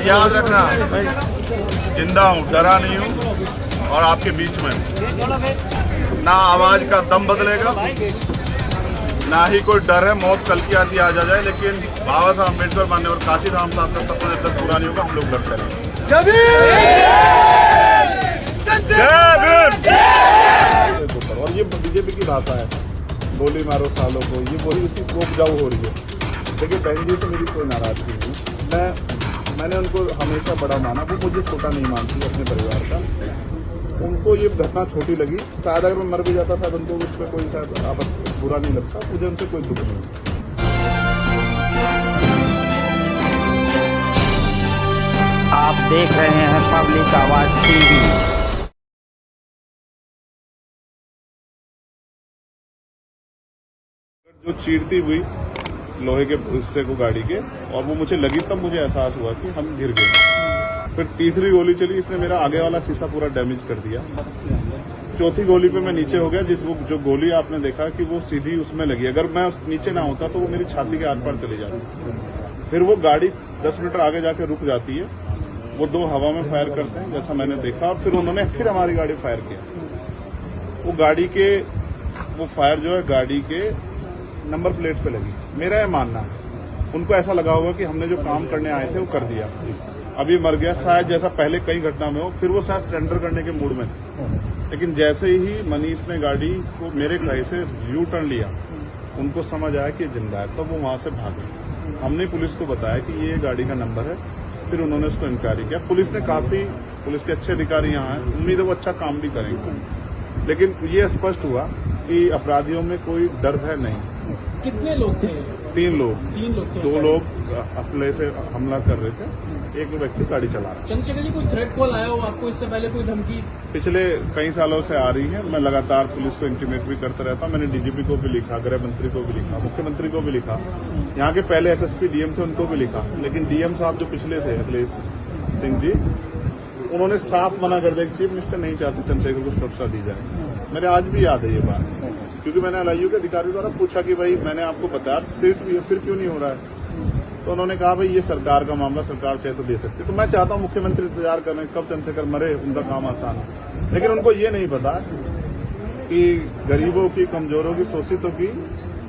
याद रखना, जिंदा हूँ, डरा नहीं हूँ और आपके बीच में ना आवाज का दम बदलेगा, ना ही कोई डर है मौत कल की आती आ जाए, लेकिन बाबा साहब अम्बेडकर माननीय काशी राम साहब का सपना जब तक पूरा नहीं होगा हम लोग लड़ते रहेंगे। और ये बीजेपी की भाषा है, गोली मारो सालों को, ये वही उसी को उपजाऊ हो रही है। देखिए बहन जी से मेरी कोई नाराजगी नहीं, मैंने उनको हमेशा बड़ा माना, वो मुझे छोटा नहीं मानती अपने परिवार का। उनको ये घटना छोटी लगी, शायद अगर मैं मर भी जाता शायद उनको उस पर कोई शायद बुरा नहीं लगता, मुझे उनसे कोई दुख नहीं। आप देख रहे हैं पब्लिक आवाज टीवी। जो चीरती हुई लोहे के हिस्से को गाड़ी के, और वो मुझे लगी तब मुझे एहसास हुआ कि हम गिर गए। फिर तीसरी गोली चली, इसने मेरा आगे वाला शीशा पूरा डैमेज कर दिया। चौथी गोली पे मैं नीचे हो गया, जो गोली आपने देखा कि वो सीधी उसमें लगी, अगर मैं नीचे ना होता तो वो मेरी छाती के आर पार चली जाती। फिर वो गाड़ी 10 मीटर आगे जाके रुक जाती है, वो दो हवा में फायर करते हैं जैसा मैंने देखा, और फिर उन्होंने फिर हमारी गाड़ी फायर किया। वो गाड़ी के वो फायर जो है गाड़ी के नंबर प्लेट पे लगी। मेरा यह मानना है उनको ऐसा लगा होगा कि हमने जो काम करने आए थे वो कर दिया, अब ये मर गया, शायद जैसा पहले कई घटना में हो। फिर वो शायद सरेंडर करने के मूड में थे, लेकिन जैसे ही मनीष ने गाड़ी को मेरे कहीं से यू टर्न लिया, उनको समझ आया कि जिंदा है, तो वो वहां से भागे। हमने पुलिस को बताया कि ये गाड़ी का नंबर है, फिर उन्होंने उसको इंक्वायरी किया। पुलिस के अच्छे अधिकारी यहाँ हैं, उम्मीद है वो अच्छा काम भी करेंगे, लेकिन ये स्पष्ट हुआ कि अपराधियों में कोई डर भय नहीं। कितने लोग थे? 3 लोग। 3 लोग थे। 2 लोग असले से हमला कर रहे थे, एक व्यक्ति गाड़ी चला रहा। चंद्रशेखर जी, कोई थ्रेट कॉल आया हो आपको इससे पहले, कोई धमकी? पिछले कई सालों से आ रही है, मैं लगातार पुलिस को इंटीमेट भी करता रहता हूं। मैंने डीजीपी को भी लिखा, गृह मंत्री को भी लिखा, मुख्यमंत्री को भी लिखा, यहाँ के पहले एसएसपी डीएम थे उनको भी लिखा, लेकिन डीएम साहब जो पिछले थे अखिलेश सिंह जी, उन्होंने साफ मना कर दिया कि चीफ मिनिस्टर नहीं चाहते चंद्रशेखर को सुरक्षा दी जाए। मेरे आज भी याद है ये बात, क्योंकि मैंने एलआईयू के अधिकारियों द्वारा पूछा कि भाई मैंने आपको बताया फिर क्यों नहीं हो रहा है, तो उन्होंने कहा भाई ये सरकार का मामला, सरकार चाहे तो दे सकती। तो मैं चाहता हूं मुख्यमंत्री इंतजार कर रहे हैं कब चंद्रशेखर मरे, उनका काम आसान है, लेकिन उनको ये नहीं पता कि गरीबों की, कमजोरों की, शोषितों की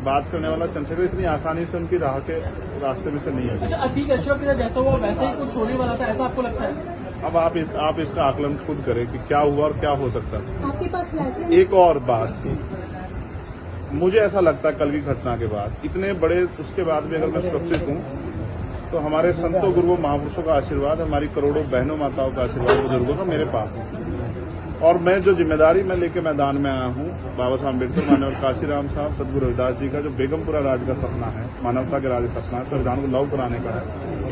बात करने वाला चंद्रशेखर इतनी आसानी से उनकी रास्ते में से नहीं है। अच्छा, अतीक अशरफ के जैसा हुआ वैसे ही कुछ होने वाला था, ऐसा आपको लगता है? अब आप इसका आकलन खुद करें कि क्या हुआ और क्या हो सकता है। आपके पास एक और बात, मुझे ऐसा लगता है कल की घटना के बाद, इतने बड़े उसके बाद भी अगर मैं सुरक्षित हूँ तो हमारे संतों गुरुओं महापुरुषों का आशीर्वाद, हमारी करोड़ों बहनों माताओं का आशीर्वाद, बुजुर्गों का मेरे पास है। और मैं जो जिम्मेदारी मैं लेके मैदान में आया हूँ, बाबा साहब अम्बेडकर माननीय काशी राम साहब, सदगुरु रविदास जी का जो बेगमपुरा राज का सपना है, मानवता के राज का सपना है, संविधान को लागू कराने का है,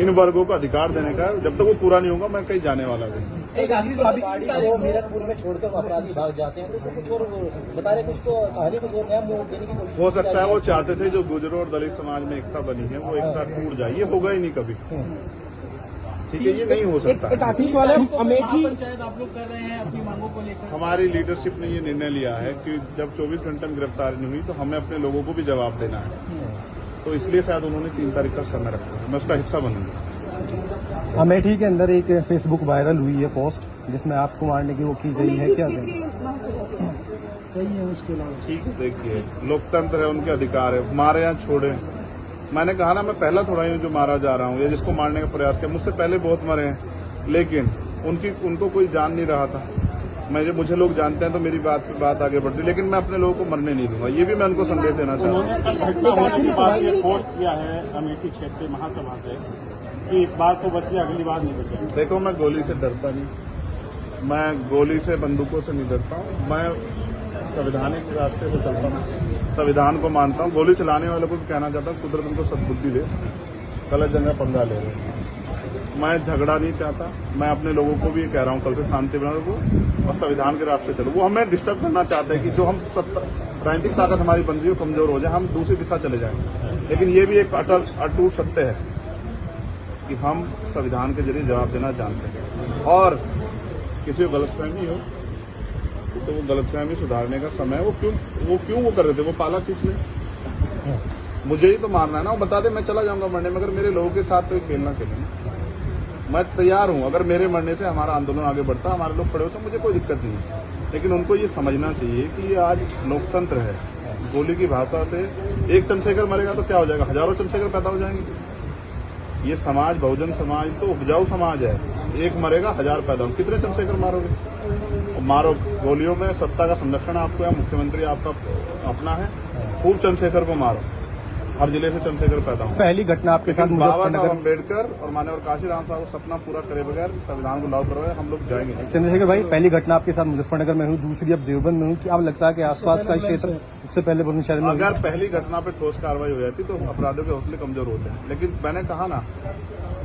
इन वर्गों को अधिकार देने का है, जब तक वो पूरा नहीं होगा मैं कहीं जाने वाला नहीं। मीरपुर में छोड़कर अपराधी भाग जाते हैं, तो उसको कुछ और बता रहे, कुछ तो कहानी को नया मोड़ देने की कोशिश हो सकता है वो चाहते थे जो गुजरों और दलित समाज में एकता बनी है वो एकता टूट जाए, ये होगा ही नहीं कभी। ठीक है, ये नहीं हो सकता। पंचायत आप लोग कर रहे हैं अपनी मांगों को लेकर? हमारी लीडरशिप ने ये निर्णय लिया है कि जब 24 घंटे में गिरफ्तारी नहीं हुई तो हमें अपने लोगों को भी जवाब देना है, तो इसलिए शायद उन्होंने 3 तारीख का समय रखा है, मैं उसका हिस्सा बनूंगा। अमेठी के अंदर एक फेसबुक वायरल हुई है पोस्ट जिसमें आपको मारने की वो की गई है, क्या कहें? सही है उसके अलावा? ठीक, देखिए लोकतंत्र है, उनके अधिकार है, मारे या छोड़े। मैंने कहा ना, मैं पहला थोड़ा ही जो मारा जा रहा हूँ या जिसको मारने का प्रयास किया, मुझसे पहले बहुत मरे हैं, लेकिन उनको कोई जान नहीं रहा था। मुझे लोग जानते हैं तो मेरी बात आगे बढ़ती, लेकिन मैं अपने लोगों को मरने नहीं दूंगा, ये भी मैं उनको संदेश देना चाहता हूँ। पोस्ट किया है अमेठी क्षेत्रीय महासभा से कि इस बार तो बचिए, अगली बार नहीं बचे। देखो, मैं गोली से डरता नहीं, मैं गोली से, बंदूकों से नहीं डरता हूँ, मैं संवैधानिक रास्ते से चलता हूँ, संविधान को मानता हूँ। गोली चलाने वालों को भी कहना चाहता हूँ कुदरत उनको सद्बुद्धि दे, गलत जगह पंगा ले रहे हैं। मैं झगड़ा नहीं चाहता, मैं अपने लोगों को भी कह रहा हूँ कल से शांति बना रखो और संविधान के रास्ते चलो। वो हमें डिस्टर्ब करना चाहते हैं कि जो हम राजनीतिक ताकत हमारी बन रही हो कमजोर हो जाए, हम दूसरी दिशा चले जाएं। लेकिन ये भी एक अटूट सत्य है कि हम संविधान के जरिए जवाब देना जानते हैं, और किसी को गलतफहमी हो तो वो गलतफहमी सुधारने का समय वो क्यों कर रहे थे, वो पाला किसने? मुझे ही तो मारना है ना, वो बता दे मैं चला जाऊंगा मरने में, अगर मेरे लोगों के साथ तो खेलना खेलें, मैं तैयार हूं। अगर मेरे मरने से हमारा आंदोलन आगे बढ़ता, हमारे लोग खड़े होते, मुझे कोई दिक्कत नहीं है। लेकिन उनको ये समझना चाहिए कि ये आज लोकतंत्र है। गोली की भाषा से एक चंद्रशेखर मरेगा तो क्या हो जाएगा, हजारों चंद्रशेखर पैदा हो जाएंगे। ये समाज बहुजन समाज तो उपजाऊ समाज है, एक मरेगा हजार पैदा हो, कितने चंद्रशेखर मारोगे? मारो, गोलियों में सत्ता का संरक्षण आपको है, मुख्यमंत्री आपका अपना है, खूब चंद्रशेखर को मारो, हर जिले से चंद्रशेखर पैदा हो। पहली घटना आपके साथ बाबा साहब मुजफ्फरनगर, अम्बेडकर और माननीय काशीराम साहब को सपना पूरा करे बगैर संविधान को लागू करवाए हम लोग जाएंगे नहीं। चंद्रशेखर भाई, पहली घटना आपके साथ मुजफ्फरनगर में हुई, दूसरी अब देवबंद में हुई। क्या अब लगता है कि आसपास का क्षेत्र उससे पहले बुलंदशहर में हुई? अगर पहली घटना पे ठोस कार्रवाई हो जाती तो अपराधियों के हौसले कमजोर होते हैं। लेकिन मैंने कहा ना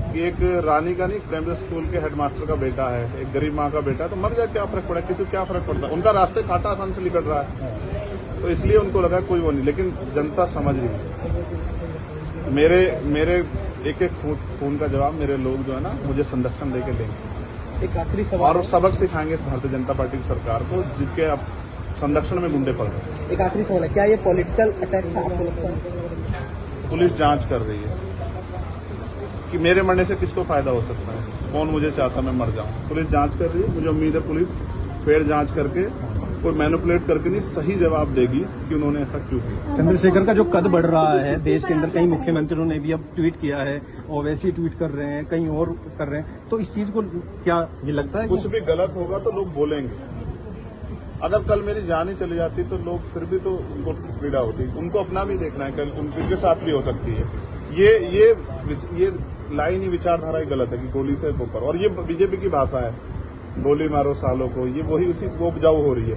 कि एक रानी का नहीं, प्राइमरी स्कूल के हेडमास्टर का बेटा है, एक गरीब माँ का बेटा है, तो मर जाए क्या फर्क पड़ा, किसी को क्या फर्क पड़ता है? उनका रास्ते कांटा आसान से निकल रहा है, तो इसलिए उनको लगा कोई वो नहीं। लेकिन जनता समझ रही है। मेरे एक एक खून का जवाब मेरे लोग जो है ना मुझे संरक्षण देके देंगे। एक आखिरी सवाल और सबक सिखाएंगे भारतीय जनता पार्टी की सरकार को, जिसके अब संरक्षण में गुंडे पड़ रहे हैं। एक आखिरी सवाल है, क्या ये पॉलिटिकल अटैक था आपको लगता है? पुलिस जांच कर रही है कि मेरे मरने से किसको फायदा हो सकता है, कौन मुझे चाहता मैं मर जाऊं। पुलिस जांच कर रही है, मुझे उम्मीद है पुलिस फेर जांच करके कोई मैनिपुलेट करके नहीं, सही जवाब देगी कि उन्होंने ऐसा क्यों किया। चंद्रशेखर का जो कद बढ़ रहा है देश के अंदर, कई मुख्यमंत्रियों ने भी अब ट्वीट किया है, ओवैसी ट्वीट कर रहे हैं, कहीं और कर रहे हैं, तो इस चीज को क्या ये लगता है कुछ भी गलत होगा तो लोग बोलेंगे। अगर कल मेरी जान ही चली जाती तो लोग फिर भी तो उनको पीड़ा होती, उनको अपना भी देखना है, कल उनके साथ भी हो सकती है। ये लाइन ही विचारधारा ही गलत है कि गोली से ऊपर, और ये बीजेपी की भाषा है, गोली मारो सालों को, ये वही उसी को उपजाऊ हो रही है।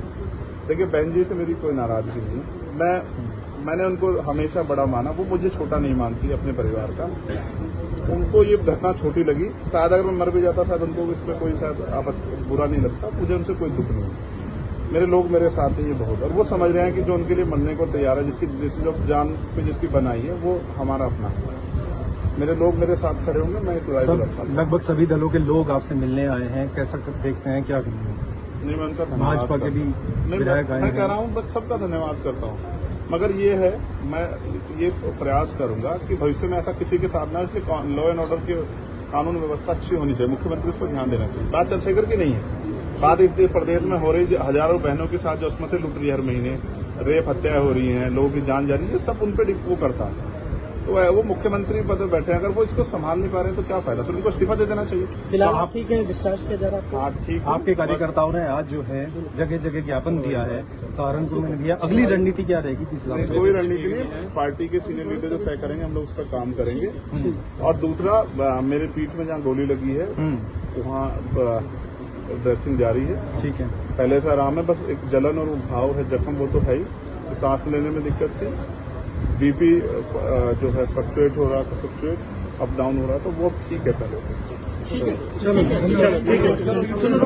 देखिए बहन जी से मेरी कोई नाराजगी नहीं है, मैंने उनको हमेशा बड़ा माना, वो मुझे छोटा नहीं मानती अपने परिवार का। उनको ये घटना छोटी लगी, शायद अगर मैं मर भी जाता शायद उनको इसमें कोई शायद बुरा नहीं लगता, मुझे उनसे कोई दुख नहीं है। मेरे लोग मेरे साथ हैं ये बहुत, और वो समझ रहे हैं कि जो उनके लिए मरने को तैयार है, जिसकी जो जान पे जिसकी बनाई है वो हमारा अपना है। मेरे लोग मेरे साथ खड़े होंगे, मैं लगभग सभी दलों के लोग आपसे मिलने आए हैं, कैसा देखते हैं, क्या नहीं, मैं उनका धन्यवाद भाजपा के भी विधायक आए मैं हैं। कह रहा हूँ बस सबका धन्यवाद करता हूँ, मगर ये है मैं ये प्रयास करूंगा कि भविष्य में ऐसा किसी के साथ ना, इसलिए लॉ एंड ऑर्डर की कानून व्यवस्था अच्छी होनी चाहिए, मुख्यमंत्री उस पर ध्यान देना चाहिए। बात चंद्रशेखर की नहीं है, बात इस प्रदेश में हो रही हजारों बहनों के साथ जो असमतें लुट रही है, हर महीने रेप हत्याएं हो रही हैं, लोगों की जान जा रही है, सब उन पर वो करता है। तो वो मुख्यमंत्री पद पर बैठे हैं, अगर वो इसको संभाल नहीं पा रहे हैं तो क्या फायदा, तो उनको इस्तीफा दे देना चाहिए। फिलहाल आप ठीक है, डिस्चार्ज किया जा रहा है? हाँ ठीक है। आपके कार्यकर्ताओं ने आज जो है जगह जगह ज्ञापन दिया है, सहारनपुर में दिया, अगली रणनीति क्या रहेगी किस हिसाब से? कोई रणनीति नहीं, पार्टी के सीनियर लीडर जो तय करेंगे हम लोग उसका काम करेंगे। और दूसरा, मेरे पीठ में जहाँ गोली लगी है वहाँ ड्रेसिंग जारी है, ठीक है, पहले से आराम है, बस एक जलन और घाव है, जख्म वो तो है ही, सांस लेने में दिक्कत थी, बीपी जो है फ्लक्चुएट हो रहा था, फ्लक्चुएट अप डाउन हो रहा था, वो ठीक है पहले से। ठीक है, चलो ठीक है, चलो